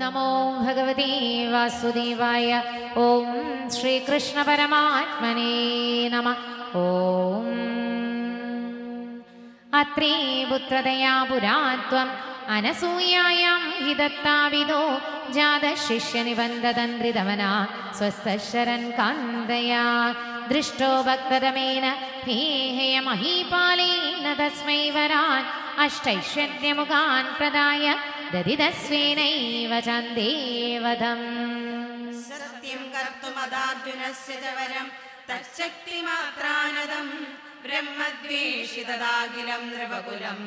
നമോ ഭഗവതി വാസുദേവായ. ഓം ശ്രീകൃഷ്ണ പരമാത്മനേ നമഃ. ഓം അത്രേ പുത്രതയാ പുരാത്വം അനസൂയായാം हि दत्ताविदो जातशिष्यनिबन्धतन्त्रितमना स्वस्तशरन् कान्तया दृष्टो भक्ततमेन हेयमहीपालेन तस्मै वरान् अष्टैश्वर्यमुखान् प्रदाय ददिदस्वेनैव चन्देवदम्. सत्यं कर्तुमदार्जुनस्य च वरं तच्शक्तिमात्रानदम् ब्रह्मद्वेषितदाखिलं नृपकुलं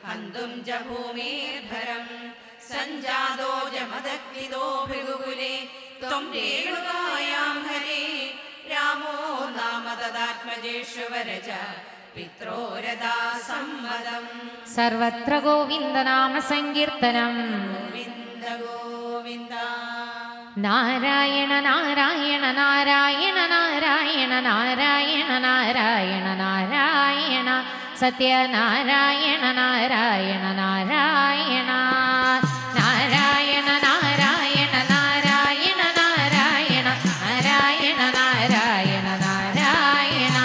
हन्तुं च भूमेर्भरं सञ्जातो जमदग्निदो भृगुकुले त्वं रेणुकायां हरे रामो नाम तदात्मजेषु वरज पित्रोरदा संवदम्. सर्वत्र गोविन्दनाम सङ्कीर्तनं गोविन्द गोविन्द नारायण नारायण नारायण नारायण नारायण नारायण नारायण सत्यनारायण नारायण नारायण नारायण नारायण नारायण नारायण नारायण नारायण नारायण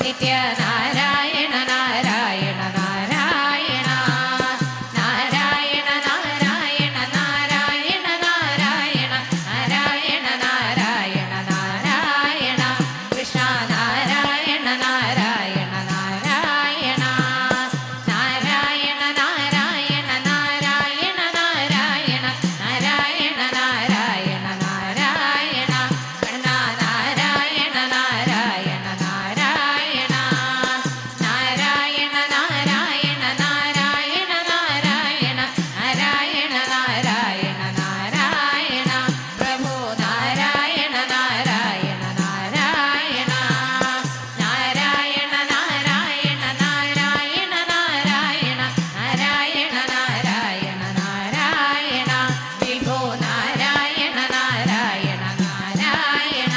नित्यनारायण नारायण नारायण नारायण नारायण नारायण नारायण नारायण नारायण नारायण कृष्ण नारायण नारायण नारायण नारायण नारायण नारायण नारायण नारायण नारायण नारायण कर्ण नारायण नारायण नारायण नारायण नारायण नारायण नारायण नारायण नारायण नारायण प्रभो नारायण नारायण नारायण नारायण नारायण नारायण नारायण नारायण नारायण नारायण विभो नारायण नारायण नारायण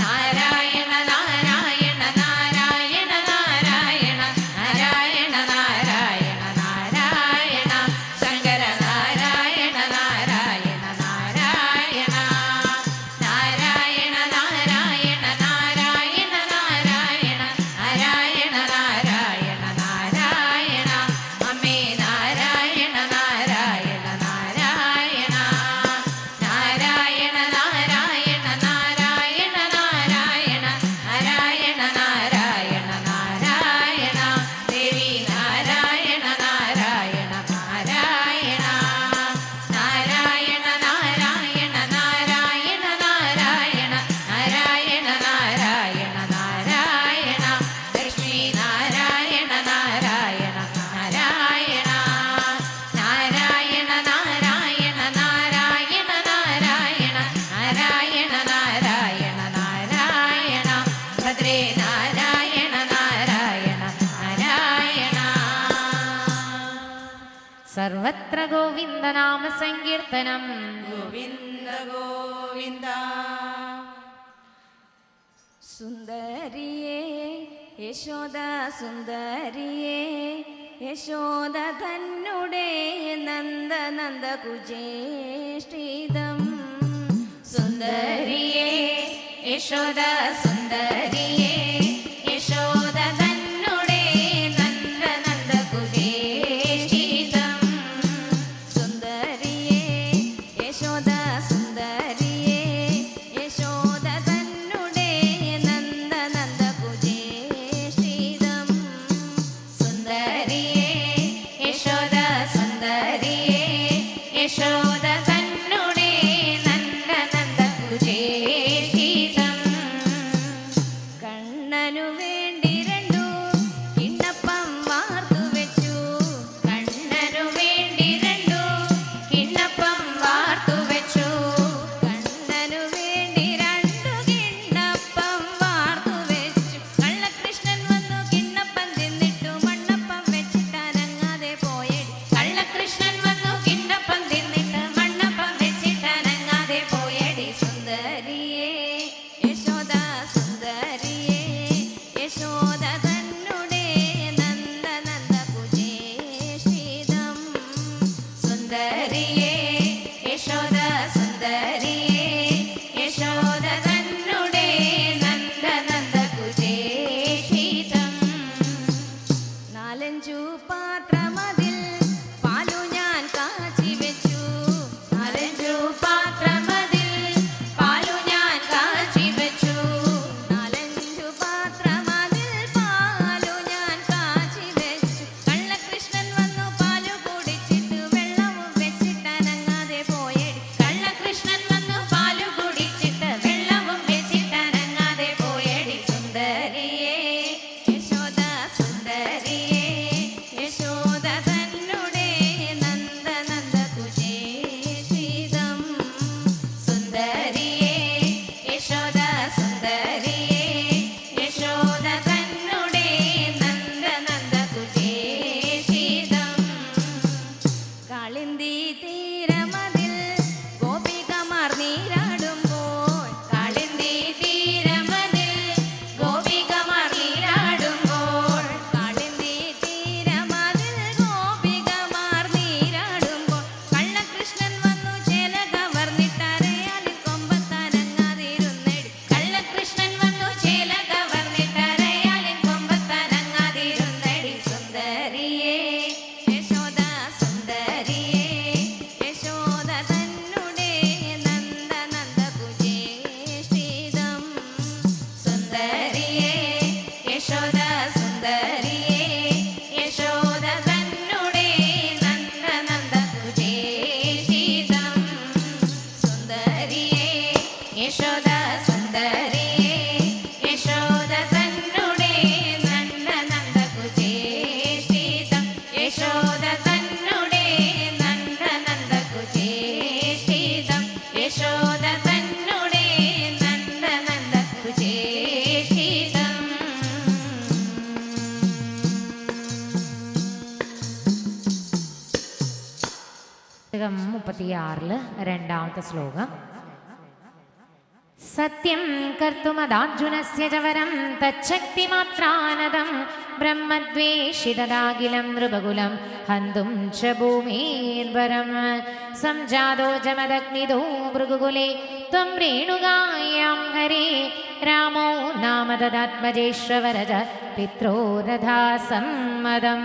नारायण नारायण नारायण नारायण नारायण नारायण नारायण शङ्कर नारायण नारायण नारायण नारायण नारायण नारायण नारायण नारायण नारायण नारायण अम्मे नारायण नारायण नारायण नारायण नारायण नारायण नारायण नारायण नारायण नारायण देवी नारायण नारायण नारायण नारायण नारायण नारायण नारायण नारायण नारायण नारायण लक्ष्मी नारायण नारायण नारायण नारायण नारायण नारायण नारायण नारायण नारायण नारायण भद्रे नारायण नारायण नारायण सर्वत्र गोविन्दनाम सङ्कीर्तनं गोविन्द गोविन्द സുന്ദരിയേ യശോദ സുന്ദരിയേ യശോദ തന്നുടെ നന്ദനന്ദ കുജേഷ്ഠിതം സുന്ദരിയേ യശോദ സുന്ദരിയേ കണ്ണനു വേണ്ടി രണ്ടു കിണ്ണപ്പം വാർത്തു വെച്ചു. കണ്ണനു വേണ്ടി രണ്ടു കിണ്ണപ്പം വാർത്തു വെച്ചു. കണ്ണനു വേണ്ടി രണ്ടു കിണ്ണപ്പം വാർത്തു വെച്ചു. കള്ളകൃഷ്ണൻ വന്നു കിണ്ണപ്പം തിന്നിട്ടു മണ്ണപ്പം വെച്ചിട്ടനങ്ങാതെ പോയടി. കള്ളകൃഷ്ണൻ വന്നു കിണ്ണപ്പം തിന്നിട്ട് മണ്ണപ്പം വെച്ചിട്ടനങ്ങാതെ പോയടി. സുന്ദരിയേ യശോദ സുന്ദരിയേ യശോദ തന്നുടെ നന്ദനന്ദ കുജേഷിതം. സുന്ദരിയേ യശോദ സുന്ദരിയേ യശോദ തന്നുടെ നന്ദനന്ദ കുജേഷിതം. നാലഞ്ചു പാത്രമതിൽ പാലു ഞാൻ കാച്ചി വെച്ചു. നാലഞ്ചു പാത്രമതിൽ പാലു ഞാൻ കാച്ചി വെച്ചു. നാലഞ്ചു പാത്രമതിൽ പാലു ഞാൻ കാച്ചി വെച്ചു. കള്ളകൃഷ്ണൻ വന്നു പാലു കുടിച്ചിട്ട് വെള്ളവും വെച്ചിട്ടനങ്ങാതെ പോയടി. കള്ളകൃഷ്ണൻ വന്നു പാലു കുടിച്ചിട്ട് വെള്ളവും വെച്ചിട്ടനങ്ങാതെ പോയടി. സുന്ദരിയേ യശോദ സുന്ദരിയേ യശോദ തന്നുടെ നന്ദനന്ദ കുജേഷിതം. സുന്ദരിയേ യശോദ സുന്ദരിയേ യശോദ തന്നുടെ നന്ദനന്ദ കുജേഷിതം. കാളിന്തി തീരമതിൽ ഗോപികമാർ നീരാടുമ്പോൾ. കാളിന്തി തീരമതിൽ ഗോപികമാർ നീരാടുമ്പോൾ. കാളിന്തി തീരമതിൽ ഗോപികമാർ നീരാടുമ്പോൾ. കള്ളകൃഷ്ണൻ വന്നു ചേല കവർന്നിട്ടരയാലിൽ കൊമ്പത്താനങ്ങാതിരുന്നെടി. കള്ളകൃഷ്ണൻ വന്നു ചേല കവർന്നിട്ടരയാലിൻ കൊമ്പത്തനങ്ങാതിരുന്നെടി. സുന്ദരിയേ യശോദ സുന്ദരിയേ യശോദ തന്നുടെ നന്ദനന്ദ കുജേഷിതം. സുന്ദരിയേ യശോദ സുന്ദരിയേ യശോദ തന്നുടെ നന്ദനന്ദ കുജേഷിതം. സുന്ദരിയേ യശോദ സുന്ദരിയേ യശോദ തന്നുടെ നന്ദനന്ദ കുജേഷിതം. യശോദ തന്നുടെ നന്ദനന്ദ കുജേഷിതം. യശോദ തന്നുടെ നന്ദനന്ദ കുജേഷിതം. 36 രണ്ടാമത്തെ ശ്ലോകം. സത്യം കർത്തുമദാർജുനസ്യ ച വരം തച്ഛക്തിമാത്രാനദം ബ്രഹ്മദ്വേഷിതദാഖിലം നൃപകുലം ഹന്തും ച ഭൂമീർവരം സംജാതോ ജമദഗ്നിദോ ഭൃഗുകുലേ ത്വം രേണുകായാം ഹരേ രാമോ നാമ ദദാത്മജേശ്വരജ പിത്രോരഥാ സമ്മതം.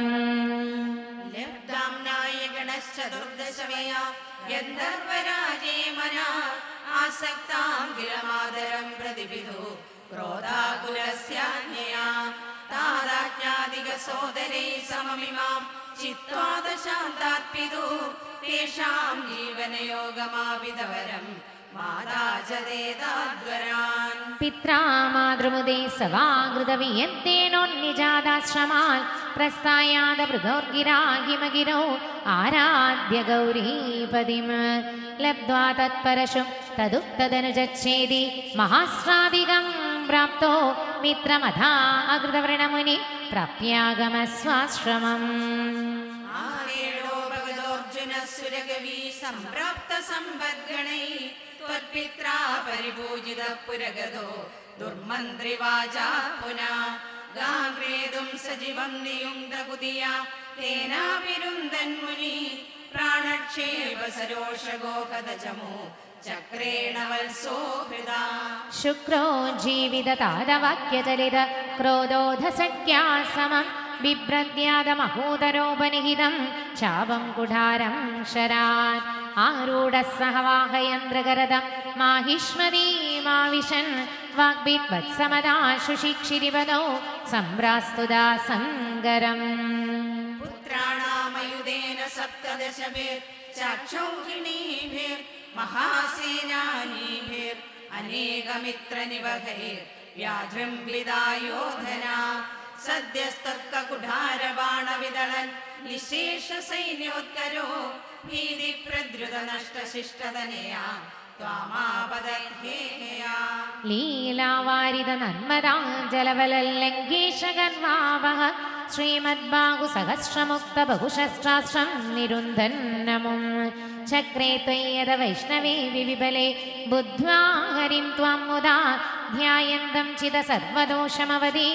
ലബ്ധാംനായ ഗണശ്ചതുർദശമയാ ഗന്ധർവരാജേ മനാ ആസക്താം കിലമാതരം പ്രതിപിദു ക്രോധാകുലസ്യാന്യയാ താദാജ്ഞാതിക സോദരൈ സമമിമാം ചിത്വാ ദശാന്താത്പിതു തേഷാം ജീവനയോഗമാവിതവരം മാതാ ച ദേദാദ്വരാൻ. പിത്രാ മാതൃമുദേ സവാഗൃതവിയന്തേനോന്നിജാതാശ്രമാൽ പ്രസ്ഥായാത ഭൃഗോർഗിരാഹിമഗിരോ ആരാധ്യ ഗൗരീപതിം ലബ്ധ്വാ തത്പരശും തദുക്തദനുജച്ഛേദി മഹാശ്രാദികം പ്രാപ്തോ മിത്രമഥാ അകൃതവൃണമുനി പ്രാപ്യാഗമസ്വാശ്രമം. ആരേടോ ഭഗതോർജുന സുരകവി സംപ്രാപ്ത സമ്പദ്ഗണൈ ത്വൽപിത്രാ പരിപൂജിത പുരഗതോ ദുർമന്ത്രിവാചാ പുനാ ഗാംഗ്രേതും സജീവം നിയുങ്ധകുതിയ തേനാവിരുന്ദൻ മുനി പ്രാണക്ഷേപ സരോഷഗോഹദജമോ ചക്രേണ വത്സോ ഹൃദാ. ശുക്രോ ജീവിതതാരവാക്യചലിത ക്രോധോധസഖ്യാസമം ബിഭ്രദ്യാതമഹോദരോപനിഹിതം ചാപം കുഠാരം ശരാൻ ആരൂഢസഹവാഹയന്ത്രകരദം മാഹിഷ്മതീമാവിശൻ വാഗ്ഭിദ്വത്സമദാശുഷിക്ഷിരിപദോ സംഭ്രാസ്തുദാ സങ്കരം. പുത്രാണാമയുധേന സപ്തദശഭിർ ചാക്ഷൗഹിണീഭിർ മഹാസേനാനീഭിർ അനേകമിത്രനിവഹൈർ വ്യാജൃംഭിതായോധന സദ്യസ്തർക്കുഠാരബാണവിതളൻ നിശേഷ സൈന്യോത്കരോ ഭീതിപ്രദ്രുത നഷ്ടശിഷ്ടതനയാ ത്വാമാപദഹേഹയാ ലീലാവാരിത നന്മദാജലവലല്ലങ്കേശകർവാവഹ ശ്രീമദ്ബാഹു സഹസ്രമുക്ത ബഹുശസ്ത്രാശ്രം നിരുന്ധന്നമും ചക്രേ ത്വയ്യത വൈഷ്ണവേ വിവിബലേ ബുദ്ധ്വാ ഹരിം ത്വം മുദാ ധ്യായന്തം ചിത സർവദോഷമവധി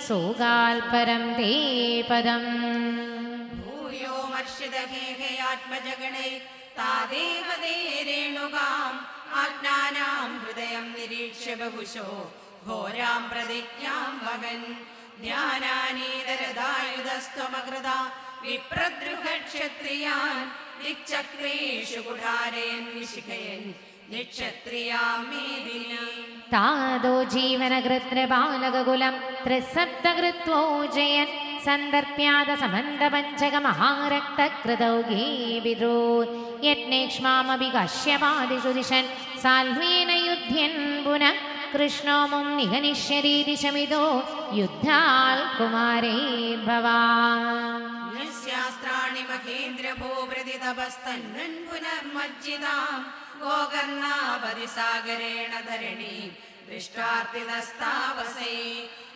സോകാൽപരം തേ പദം ഭൂയോ മർഷിതഹേഹയാത്മജഗണേ താദേവദേ രേണുകാം ആജ്ഞാനാം ഹൃദയം നിരീക്ഷ്യ ബഹുശോ ഘോരാം പ്രതിജ്ഞാം വഹൻ ജ്ഞാനാനീതരദായുധസ്ത്വമകൃത വിപ്രദ്രുഹക്ഷത്രിയാൻ ദിക്ചക്രേഷു കുഠാരയൻ വിശിഖയൻ നിക്ഷത്രിയാം മേദിനി താദോ ജീവനകൃത്രബാലകുലം ത്രിസപ്തകൃത്വോ ജയൻ സന്ദർപ്യാദ സമന്ത പഞ്ചക മഹാരക്തകൃതൗഗീ വിദ്രൂ യജ്ഞേക്ഷ്മാമഭി കശ്യപാദിഷു ദിശൻ സാൽവേന യുധ്യൻ പുനഃ കൃഷ്ണോ മും നിഹനിഷ്യരീതി ശമിതോ യുദ്ധാൽ കുമാരൈർഭവാ ശാസ്ത്രാണി മഹേന്ദ്രഭൂപ്രതിതപസ്തന്നൻ പുനർമജ്ജിതാം ഗോകർണാപരിസാഗരേണ ധരണി ദൃഷ്ടാർത്തിതസ്താവസൈ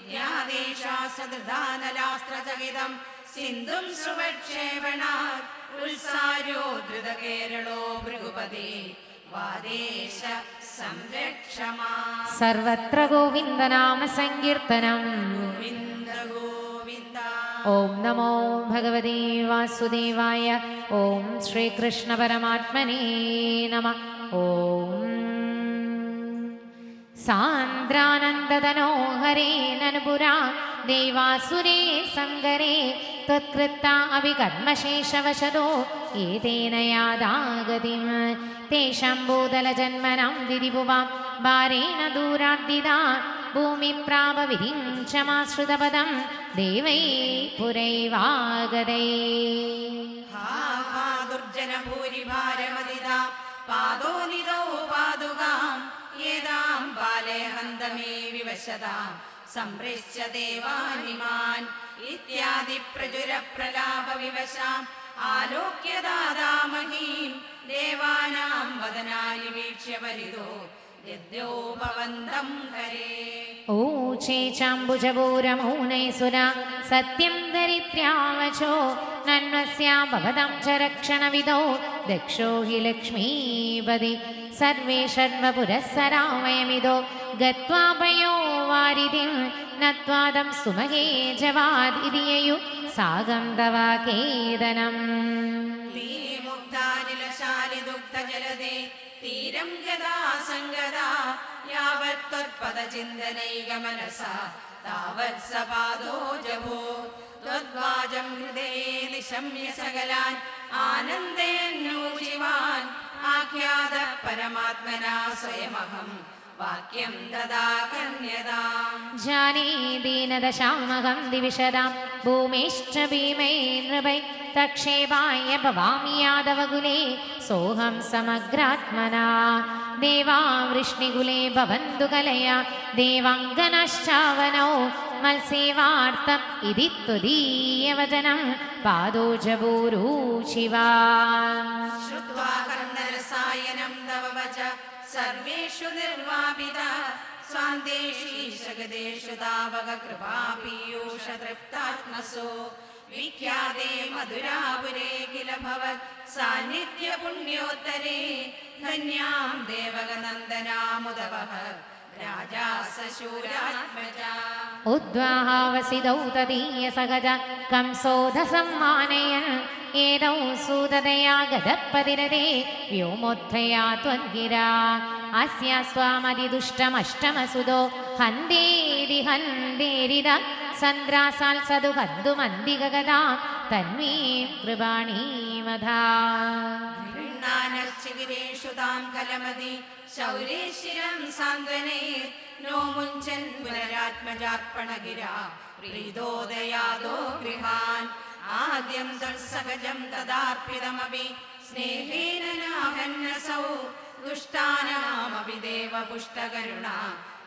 ജ്ഞാദേശാ സദൃധാനലാസ്ത്രചകിതം സിന്ധും സുവക്ഷേപണാത് ഉത്സാരോ ധൃതകേരളോ ഭൃഗുപതി വാദേശ സംരക്ഷമാ സർവത്ര ഗോവിന്ദനാമ സങ്കീർത്തനം ഗോവിന്ദ ഗോവിന്ദ ഓം നമോ ഭഗവതേ വാസുദേവായ ഓം ശ്രീകൃഷ്ണ പരമാത്മനേ നമഃ ഓം സാന്ദ്രാനന്ദതനോഹരേ നനുപുരാ ദേവാസുരേ സങ്കരേ ത്വത്കൃത്ത അവികർമ്മശേഷവശതോ ഏതേന യാദാഗതിം തേഷാം ഭൂതലജന്മനാം ദിദിഭുവാം ഭാരേണ ദൂരാദ്ദിതാ ഭൂമി പ്രാപ വിരിഞ്ചമാശ്രിതപദം ദേവൈ പുരൈവാഗതൈ ഹാ ദുർജന ഭൂരിഭാരമതിതാ പാദോനിതോ പാദുകാം യേതാം ബാലേ ഹന്തമേ വിവശതാം സംപ്രശ്യ ദേവാനിമാൻ ഇത്യാദി പ്രചുര പ്രലാപ വിവശാം ആലോക്യ ദാദാമഹീം ദേവാനാം വദനാനി വീക്ഷ്യ പരിതോ യദ്യോപവന്തം ഹരേ ഊചേ ചാംബുജപൂരമൗനൈസുര സത്യം ദരിദ്ര്യാവചോ നന്വസ്യാ ഭവതം ച രക്ഷണവിദോ ദക്ഷോ ഹി ലക്ഷ്മീപതി സർവേ ഷഡ്വപുരസ്സരാ വയമിദോ ഗത്വാ പയോ വാരിധിം നത്വാദം സുമഹേ ജവാദ് ഇതി യയു സാഗം തവാകേതനം മുഗ്ധാനിലശാലിദുഗ്ധജലദേ തീരം ഗദാ സംഗദാ യാവത് ത്വത്പദചിന്തനൈകമനസാ താവത് സപാദോ ജഭോ ത്വദ്വാജം ഹൃദയേ നിശമ്യ സകലാൻ ആനന്ദേന്നൂജിവാൻ ആഖ്യാത പരമാത്മനാ സ്വയമഹം വാക്യം ദദാ കന്യതാം ജാനേ ദീനദശാമഹം ദിവിശതാം ഭൂമിശ്ച ഭീമൈ നൃപൈ തക്ഷേപായ ഭവാമി യാദവകുലേ സോഹം സമഗ്രാത്മനാ ദേവാ വൃഷ്ണികുലേ ഭവന്തു കലയാ ദേവാംഗനശ്ചാവനോ മത്സേവാർത്ഥം ഇതി ത്വദീയവചനം പാദോജപൂരൂചിവാ ശ്രുത്വാ കർണരസായനം തവ വച സർവേഷു നിർവാപിത സ്വാന്തേഷീശഗദേഷു താവക കൃപാപീയൂഷ തൃപ്താത്മസോ വിഖ്യാതേ മധുരാപുരേ കില ഭവത് സാന്നിധ്യ പുണ്യോത്തരേ ധന്യാം ദേവകനന്ദനാമുദവഃ രാജാ സശൂരാത്മജാ ഉദ്വാഹാവസിതൗ തദീയ സഹജ കംസോധ സമ്മാനയൻ ഏതൗ സൂതതയാ ഗതപതിരതേ വ്യോമോത്ഥയാ ത്വദ്ഗിരാ അസ്യ സ്വാമതിദുഷ്ടമഷ്ടമസുതോ ഹന്തേരി ഹന്തേരിത സന്ദ്രാസാൽ സദു ഹന്തുമന്തികഗതാ തന്മേ കൃപാണീമധാ ഗൃഹ്ണാനശ്ചിഗിരേഷു താം കലമതി ശൗരേ ശിരം സാന്ത്വനേ നോ മുഞ്ചൻ പുനരാത്മജാർപ്പണഗിരാ പ്രീതോദയാദോ ഗൃഹാൻ ആദ്യം തത്സഹജം തദാർപ്പിതമപി സ്നേഹേന നാഹന്നസൗ ദുഷ്ടാനാമപി ദേവപുഷ്ടകരുണ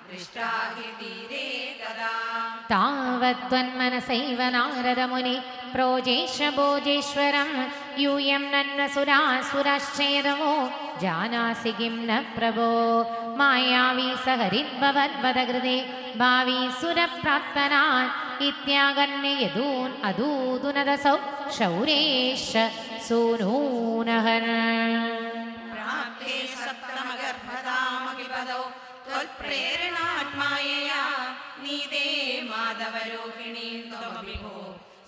दृष्टा हि तीरे कदा तावत्त्वन्मनसैव नारदमुनि प्रोजेश भोजेश्वरं यूयं नन्वसुरासुरश्चेदमो जानासि किं न प्रभो मायावी सहरिद्भवद्वदकृते भावी सुरप्रार्थनान् इत्यागन्य यदून् अदूदुनदसौ शौरेश सूनूनहन् प्राप्ते सप्तमगर्भदामगिपदौ त्वत्प्रेरणात्मायया नीदे माधवरोहिणीं त्वमपि भो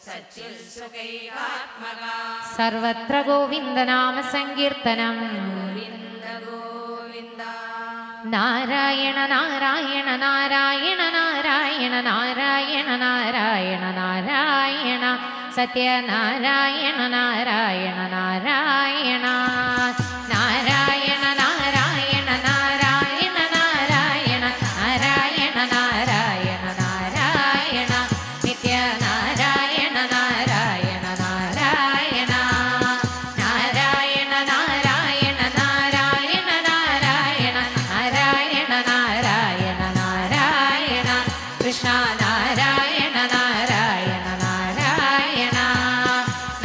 सच्चित्सुखैकात्मका सर्वत्र गोविन्दनाम सङ्कीर्तनम् गोविन्द गोविन्द नारायण नारायण नारायण नारायण नारायण नारायण नारायण सत्यनारायण नारायण नारायण नारायण नारायण नारायण नारायण नारायण नारायण नारायण नित्यनारायण नारायण नारायण नारायण नारायण नारायण नारायण नारायण नारायण नारायण कृष्ण नारायण नारायण नारायण नारायण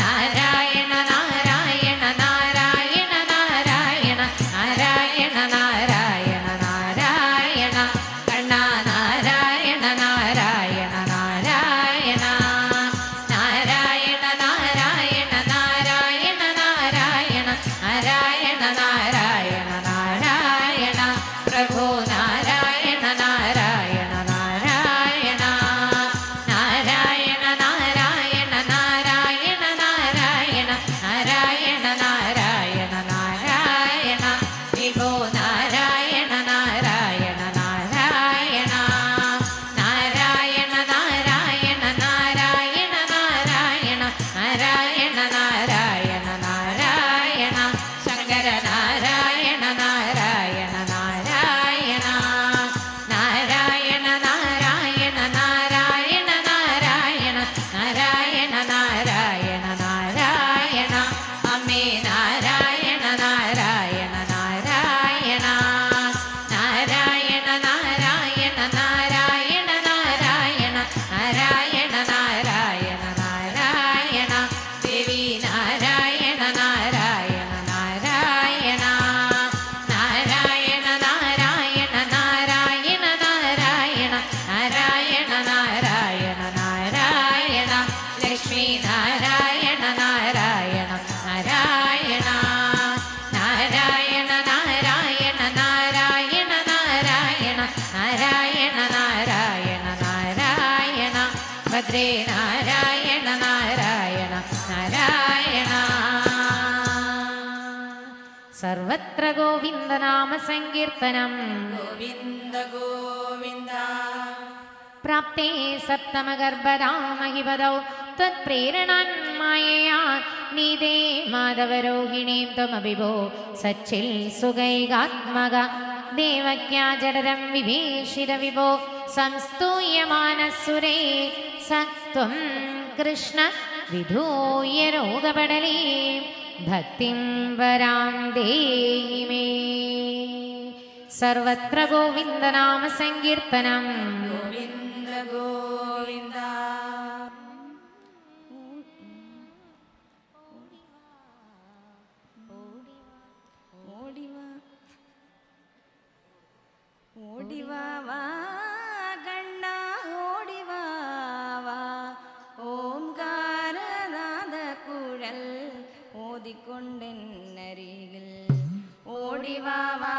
नारायण नारायण नारायण नारायण नारायण नारायण कण्णा नारायण नारायण नारायण नारायण नारायण नारायण नारायण नारायण नारायण नारायण प्रभो नारायण नारायण नारायण नारायण नारायण नारायण नारायण नारायण नारायण नारायण विभो नारायण नारायण नारायण नारायण नारायण नारायण नारायण नारायण नारायण नारायण शङ्कर नारायण नारायण नारायण नारायण नारायण नारायण नारायण नारायण नारायण नारायण अम्मे नारायण नारायण नारायण नारायण नारायण नारायण नारायण नारायण नारायण नारायण देवी नारायण नारायण नारायण नारायण नारायण नारायण नारायण नारायण नारायण नारायण लक्ष्मी नारायण नारायण नारायण नारायण नारायण नारायण नारायण नारायण नारायण नारायण भद्रे नारायण नारायण नारायण सर्वत्र गोविन्दनाम सङ्कीर्तनम् गोविन्द गोविन्द प्राप्ते सप्तमगर्भदामहिपदौ त्वत्प्रेरणान्मायया नीदे माधवरोहिणीं त्वमपि भो सच्चिल्सुखैकात्मक देवक्या जडरं विभीषितविभो संस्तूयमानः स त्वं कृष्ण विधूय रोगपडलीं भक्तिं वरां देहि मे सर्वत्र गोविन्दनाम सङ्कीर्तनम् गोविन्द गोविन्द ഓടിവാ വാ ഗണ്ണ ഓടിവാ വാ ഓംകാരനാദ കുഴൽ ഓതിക്കൊണ്ടെന്നരികിൽ ഓടിവാ വാ